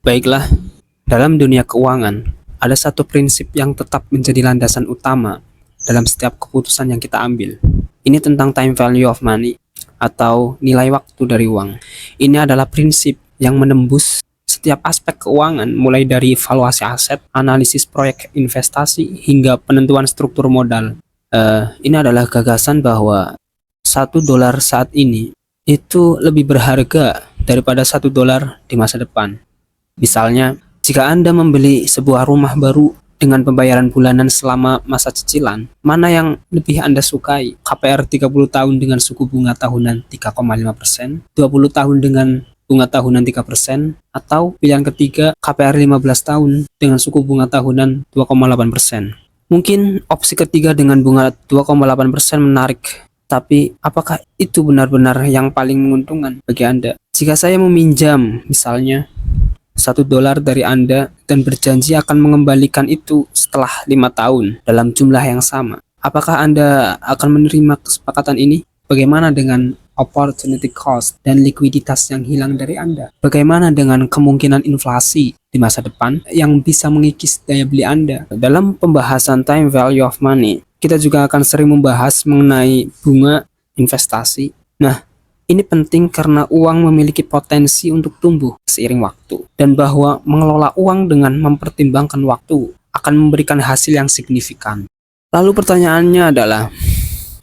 Baiklah, dalam dunia keuangan, ada satu prinsip yang tetap menjadi landasan utama dalam setiap keputusan yang kita ambil. Ini tentang time value of money atau nilai waktu dari uang. Ini adalah prinsip yang menembus setiap aspek keuangan, mulai dari valuasi aset, analisis proyek investasi, hingga penentuan struktur modal. Ini adalah gagasan bahwa $1 saat ini itu lebih berharga daripada $1 di masa depan. Misalnya, jika Anda membeli sebuah rumah baru dengan pembayaran bulanan selama masa cicilan, mana yang lebih Anda sukai? KPR 30 tahun dengan suku bunga tahunan 3,5%, 20 tahun dengan bunga tahunan 3%, atau pilihan ketiga KPR 15 tahun dengan suku bunga tahunan 2,8%. Mungkin opsi ketiga dengan bunga 2,8% menarik, tapi apakah itu benar-benar yang paling menguntungkan bagi Anda? Jika saya meminjam misalnya $1 dari Anda dan berjanji akan mengembalikan itu setelah 5 tahun dalam jumlah yang sama, apakah Anda akan menerima kesepakatan ini? Bagaimana dengan opportunity cost dan likuiditas yang hilang dari Anda? Bagaimana dengan kemungkinan inflasi di masa depan yang bisa mengikis daya beli Anda? Dalam pembahasan time value of money, kita juga akan sering membahas mengenai bunga investasi. Nah, ini penting karena uang memiliki potensi untuk tumbuh seiring waktu, dan bahwa mengelola uang dengan mempertimbangkan waktu akan memberikan hasil yang signifikan. Lalu pertanyaannya adalah,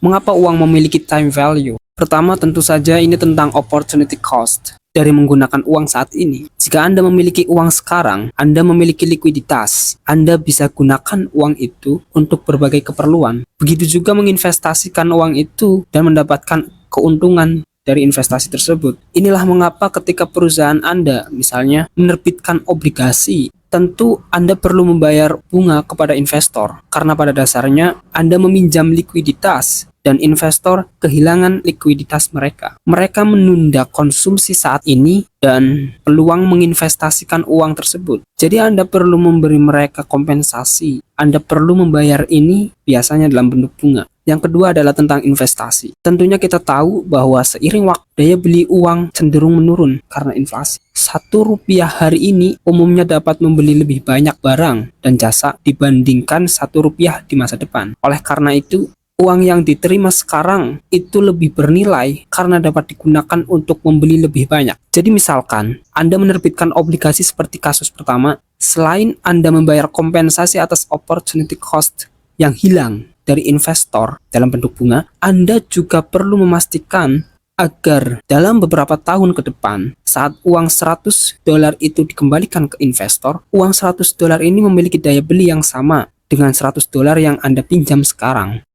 mengapa uang memiliki time value? Pertama, tentu saja ini tentang opportunity cost dari menggunakan uang saat ini. Jika Anda memiliki uang sekarang, Anda memiliki likuiditas. Anda bisa gunakan uang itu untuk berbagai keperluan. Begitu juga menginvestasikan uang itu dan mendapatkan keuntungan dari investasi tersebut. Inilah mengapa ketika perusahaan Anda misalnya menerbitkan obligasi, tentu Anda perlu membayar bunga kepada investor, karena pada dasarnya Anda meminjam likuiditas dan investor kehilangan likuiditas mereka. Mereka menunda konsumsi saat ini dan peluang menginvestasikan uang tersebut. Jadi Anda perlu memberi mereka kompensasi. Anda perlu membayar ini biasanya dalam bentuk bunga. Yang kedua adalah tentang investasi. Tentunya kita tahu bahwa seiring waktu daya beli uang cenderung menurun karena inflasi. Rp1 hari ini umumnya dapat membeli lebih banyak barang dan jasa dibandingkan Rp1 di masa depan. Oleh karena itu, uang yang diterima sekarang itu lebih bernilai karena dapat digunakan untuk membeli lebih banyak. Jadi misalkan Anda menerbitkan obligasi seperti kasus pertama, selain Anda membayar kompensasi atas opportunity cost yang hilang dari investor dalam bentuk bunga, Anda juga perlu memastikan agar dalam beberapa tahun ke depan, saat uang $100 itu dikembalikan ke investor, uang $100 ini memiliki daya beli yang sama dengan $100 yang Anda pinjam sekarang.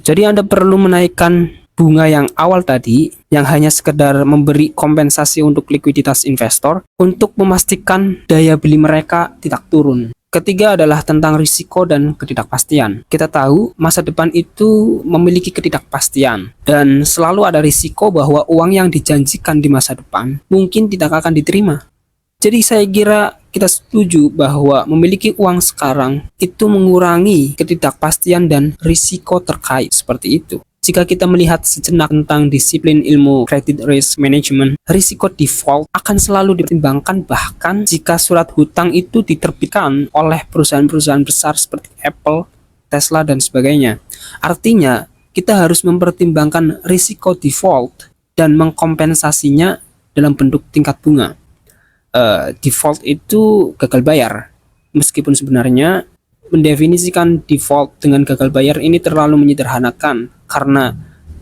Jadi Anda perlu menaikkan bunga yang awal tadi, yang hanya sekedar memberi kompensasi untuk likuiditas investor, untuk memastikan daya beli mereka tidak turun. Ketiga adalah tentang risiko dan ketidakpastian. Kita tahu masa depan itu memiliki ketidakpastian, dan selalu ada risiko bahwa uang yang dijanjikan di masa depan mungkin tidak akan diterima. Jadi saya kira kita setuju bahwa memiliki uang sekarang itu mengurangi ketidakpastian dan risiko terkait seperti itu. Jika kita melihat sejenak tentang disiplin ilmu credit risk management, risiko default akan selalu dipertimbangkan, bahkan jika surat hutang itu diterbitkan oleh perusahaan-perusahaan besar seperti Apple, Tesla, dan sebagainya. Artinya, kita harus mempertimbangkan risiko default dan mengkompensasinya dalam bentuk tingkat bunga. Default itu gagal bayar, meskipun sebenarnya mendefinisikan default dengan gagal bayar ini terlalu menyederhanakan, karena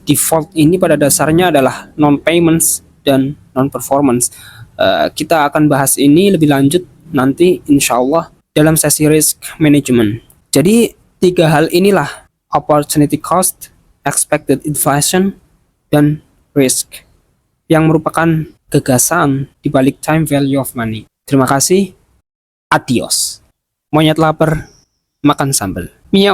default ini pada dasarnya adalah non-payments dan non-performance. Kita akan bahas ini lebih lanjut nanti insya Allah dalam sesi risk management. Jadi 3 hal inilah: opportunity cost, expected inflation, dan risk, yang merupakan gagasan di balik time value of money. Terima kasih. Adios. Monyet lapar makan sambal. Miau.